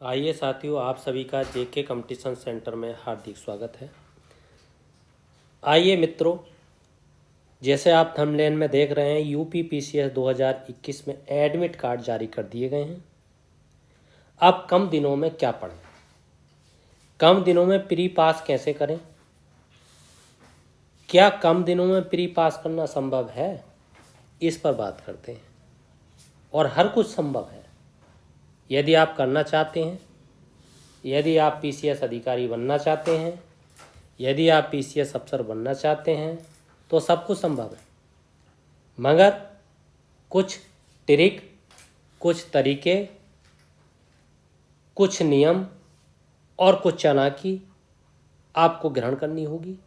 आइए साथियों, आप सभी का जेके कंपटीशन सेंटर में हार्दिक स्वागत है। आइए मित्रों, जैसे आप थंबनेल में देख रहे हैं, यूपी पीसीएस 2021 में एडमिट कार्ड जारी कर दिए गए हैं। अब कम दिनों में क्या पढ़ें, कम दिनों में प्री पास कैसे करें, क्या कम दिनों में प्री पास करना संभव है, इस पर बात करते हैं। और हर कुछ संभव है यदि आप करना चाहते हैं। यदि आप पीसीएस अधिकारी बनना चाहते हैं, यदि आप पीसीएस अफसर बनना चाहते हैं, तो सब कुछ संभव है। मगर कुछ ट्रिक, कुछ तरीके, कुछ नियम और कुछ चालाकी आपको ग्रहण करनी होगी,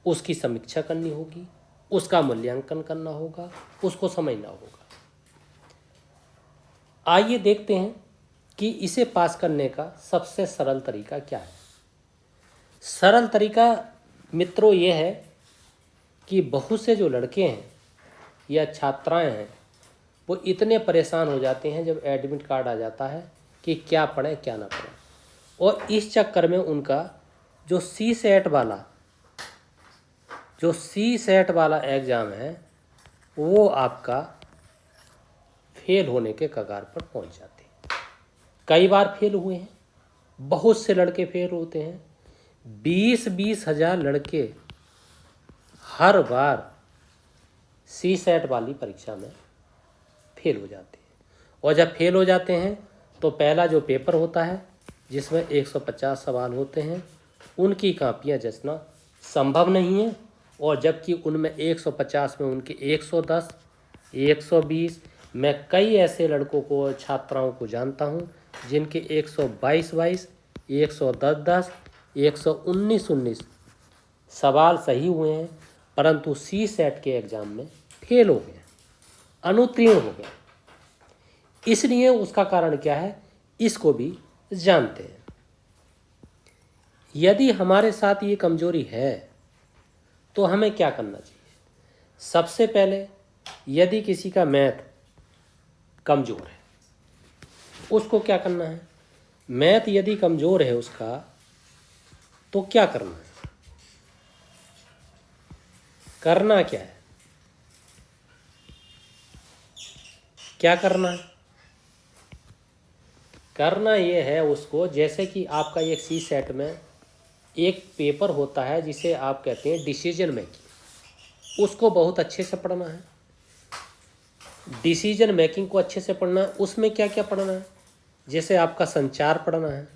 उसकी समीक्षा करनी होगी, उसका मूल्यांकन करना होगा, उसको समझना होगा। आइए देखते हैं कि इसे पास करने का सबसे सरल तरीका क्या है। सरल तरीका मित्रों ये है कि बहुत से जो लड़के हैं या छात्राएं हैं, वो इतने परेशान हो जाते हैं जब एडमिट कार्ड आ जाता है कि क्या पढ़ें क्या ना पढ़ें। और इस चक्कर में उनका जो सी सेट वाला एग्ज़ाम है, वो आपका फेल होने के कगार पर पहुंच जाते हैं। कई बार फेल हुए हैं, बहुत से लड़के फेल होते हैं। 20-20 हज़ार लड़के हर बार सी सेट वाली परीक्षा में फेल हो जाते हैं। और जब फेल हो जाते हैं तो पहला जो पेपर होता है, जिसमें 150 सवाल होते हैं, उनकी कापियां जचना संभव नहीं है। और जबकि उनमें 150 में उनके 110, 120, मैं कई ऐसे लड़कों को, छात्राओं को जानता हूं जिनके 122, 110, 119 सवाल सही हुए हैं, परंतु सी सेट के एग्ज़ाम में फेल हो गए, अनुत्तीर्ण हो गए। इसलिए उसका कारण क्या है, इसको भी जानते हैं। यदि हमारे साथ ये कमजोरी है तो हमें क्या करना चाहिए। सबसे पहले, यदि किसी का मैथ कमज़ोर है, उसको क्या करना है। मैथ यदि कमज़ोर है उसका, तो क्या करना है। करना क्या है, क्या करना है। करना ये है उसको, जैसे कि आपका एक सी सेट में एक पेपर होता है जिसे आप कहते हैं डिसीजन मेकिंग, उसको बहुत अच्छे से पढ़ना है। डिसीजन मेकिंग को अच्छे से पढ़ना है। उसमें क्या क्या पढ़ना है, जैसे आपका संचार पढ़ना है।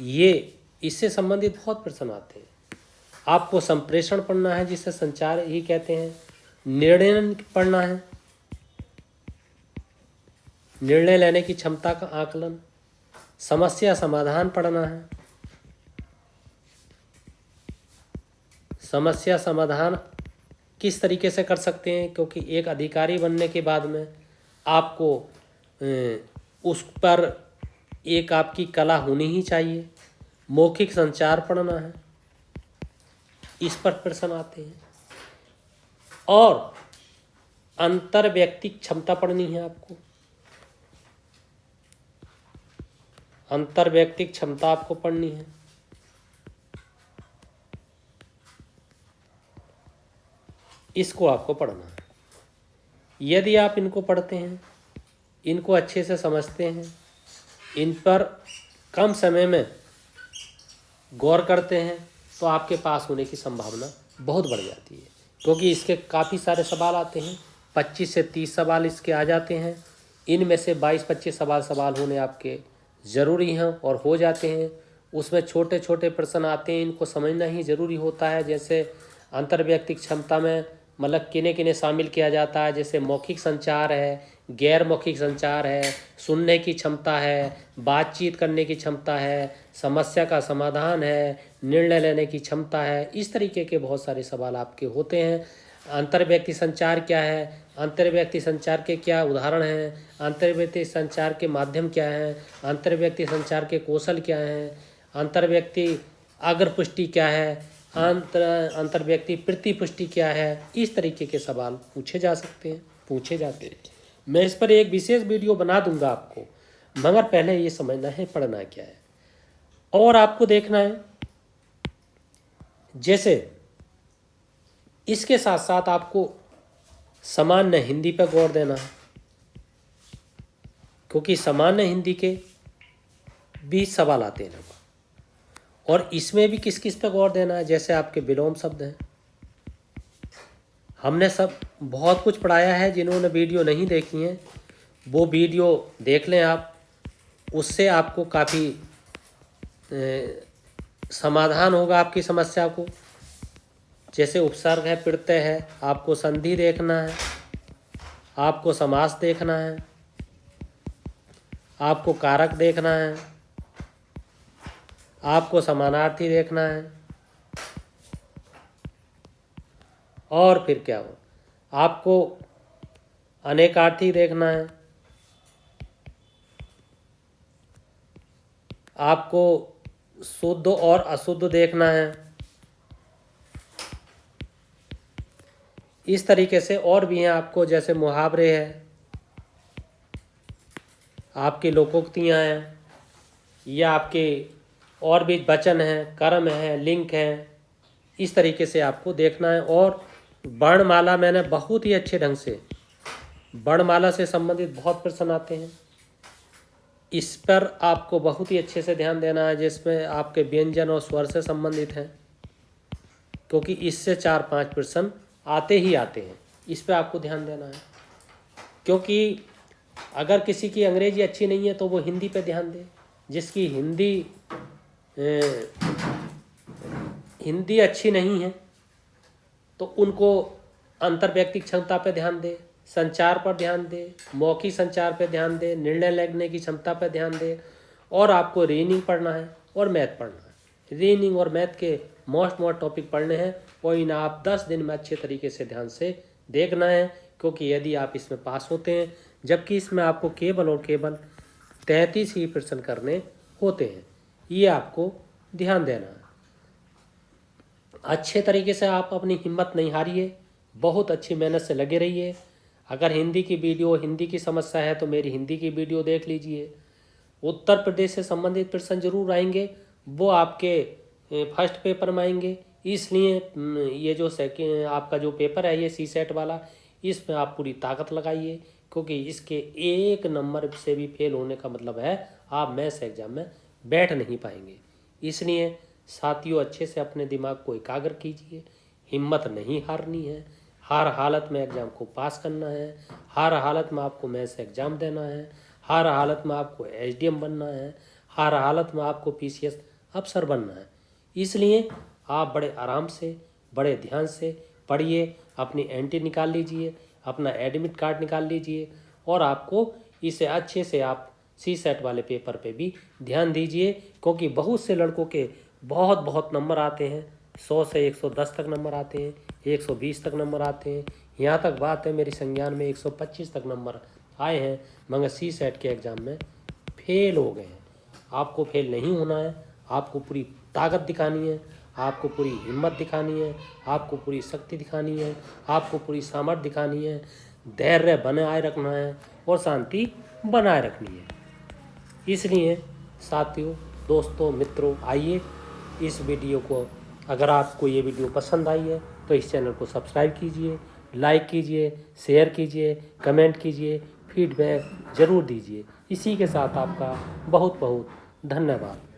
ये इससे संबंधित बहुत प्रश्न आते हैं। आपको संप्रेषण पढ़ना है, जिसे संचार ही कहते हैं। निर्णय पढ़ना है, निर्णय लेने की क्षमता का आकलन। समस्या समाधान पढ़ना है। समस्या समाधान किस तरीके से कर सकते हैं, क्योंकि एक अधिकारी बनने के बाद में आपको उस पर एक आपकी कला होनी ही चाहिए। मौखिक संचार पढ़ना है, इस पर प्रश्न आते हैं। और अंतर व्यक्तिक क्षमता पढ़नी है आपको। अंतर व्यक्तिक क्षमता आपको पढ़नी है। इसको आपको पढ़ना है। यदि आप इनको पढ़ते हैं, इनको अच्छे से समझते हैं, इन पर कम समय में गौर करते हैं, तो आपके पास होने की संभावना बहुत बढ़ जाती है। क्योंकि इसके काफ़ी सारे सवाल आते हैं, 25 से 30 सवाल इसके आ जाते हैं। इनमें से 22-25 सवाल होने आपके ज़रूरी हैं और हो जाते हैं। उसमें छोटे छोटे प्रश्न आते हैं, इनको समझना ही ज़रूरी होता है। जैसे अंतर्व्यक्तिक क्षमता में मतलब किन्हें किन्हें शामिल किया जाता है, जैसे मौखिक संचार है, गैर मौखिक संचार है, सुनने की क्षमता है, बातचीत करने की क्षमता है, समस्या का समाधान है, निर्णय लेने की क्षमता है। इस तरीके के बहुत सारे सवाल आपके होते हैं। अंतर्व्यक्ति संचार क्या है, अंतर्व्यक्ति संचार के क्या उदाहरण हैं, अंतर्व्यक्ति संचार के माध्यम क्या हैं, अंतर्व्यक्ति संचार के कौशल क्या हैं, अंतर्व्यक्ति अग्रपुष्टि क्या है, अंतर्व्यक्ति प्रतिपुष्टि क्या है। इस तरीके के सवाल पूछे जाते हैं। मैं इस पर एक विशेष वीडियो बना दूंगा आपको। मगर पहले ये समझना है पढ़ना क्या है। और आपको देखना है, जैसे इसके साथ साथ आपको सामान्य हिंदी पर गौर देना है, क्योंकि सामान्य हिंदी के 20 सवाल आते हैं लगभग, और इसमें भी किस किस पे गौर देना है। जैसे आपके विलोम शब्द हैं, हमने सब बहुत कुछ पढ़ाया है। जिन्होंने वीडियो नहीं देखी हैं वो वीडियो देख लें आप, उससे आपको काफ़ी समाधान होगा आपकी समस्या को। जैसे उपसर्ग है, प्रत्यय है, आपको संधि देखना है, आपको समास देखना है, आपको कारक देखना है, आपको समानार्थी देखना है, और फिर क्या हो, आपको अनेकार्थी देखना है, आपको शुद्ध और अशुद्ध देखना है। इस तरीके से और भी हैं आपको, जैसे मुहावरे हैं, आपकी लोकोक्तियाँ हैं, या आपके और भी वचन हैं, कर्म हैं, लिंक हैं। इस तरीके से आपको देखना है। और वर्णमाला मैंने बहुत ही अच्छे ढंग से, वर्णमाला से संबंधित बहुत प्रश्न आते हैं, इस पर आपको बहुत ही अच्छे से ध्यान देना है, जिसमें आपके व्यंजन और स्वर से संबंधित हैं, क्योंकि इससे 4-5 प्रश्न आते ही आते हैं। इस पर आपको ध्यान देना है, क्योंकि अगर किसी की अंग्रेजी अच्छी नहीं है तो वो हिंदी पे ध्यान दे। जिसकी हिंदी अच्छी नहीं है तो उनको अंतर्व्यक्तिक क्षमता पे ध्यान दे, संचार पर ध्यान दे, मौखिक संचार पे ध्यान दे, निर्णय लेने की क्षमता पे ध्यान दे। और आपको रीजनिंग पढ़ना है और मैथ पढ़ना है। रीजनिंग और मैथ के मोस्ट टॉपिक पढ़ने हैं, और इन्हें आप 10 दिन में अच्छे तरीके से ध्यान से देखना है, क्योंकि यदि आप इसमें पास होते हैं, जबकि इसमें आपको केवल और केवल 33 ही प्रश्न करने होते हैं, ये आपको ध्यान देना है। अच्छे तरीके से आप अपनी हिम्मत नहीं हारिए, बहुत अच्छी मेहनत से लगे रहिए। अगर हिंदी की वीडियो, हिंदी की समस्या है तो मेरी हिंदी की वीडियो देख लीजिए। उत्तर प्रदेश से संबंधित प्रश्न जरूर आएंगे, वो आपके फर्स्ट पेपर में आएंगे। इसलिए ये जो सेकेंड आपका जो पेपर है, ये CSET वाला, इसमें आप पूरी ताकत लगाइए, क्योंकि इसके 1 नंबर से भी फेल होने का मतलब है आप मैथ्स एग्जाम में बैठ नहीं पाएंगे। इसलिए साथियों, अच्छे से अपने दिमाग को एकाग्र कीजिए, हिम्मत नहीं हारनी है, हर हालत में एग्ज़ाम को पास करना है, हर हालत में आपको मैथ्स एग्ज़ाम देना है, हर हालत में आपको SDM बनना है, हर हालत में आपको PCS अफसर बनना है। इसलिए आप बड़े आराम से, बड़े ध्यान से पढ़िए, अपनी एंट्री निकाल लीजिए, अपना एडमिट कार्ड निकाल लीजिए, और आपको इसे अच्छे से आप CSET वाले पेपर पे भी ध्यान दीजिए, क्योंकि बहुत से लड़कों के बहुत नंबर आते हैं, 100 से 110 तक नंबर आते हैं, 120 तक नंबर आते हैं। यहाँ तक बात है, मेरी संज्ञान में 125 तक नंबर आए हैं, मगर CSET के एग्ज़ाम में फेल हो गए हैं। आपको फेल नहीं होना है, आपको पूरी ताकत दिखानी है, आपको पूरी हिम्मत दिखानी है, आपको पूरी शक्ति दिखानी है, आपको पूरी सामर्थ्य दिखानी है, धैर्य बनाए रखना है, और शांति बनाए रखनी है। इसलिए साथियों, दोस्तों, मित्रों, आइए इस वीडियो को, अगर आपको ये वीडियो पसंद आई है तो इस चैनल को सब्सक्राइब कीजिए, लाइक कीजिए, शेयर कीजिए, कमेंट कीजिए, फीडबैक ज़रूर दीजिए। इसी के साथ आपका बहुत बहुत धन्यवाद।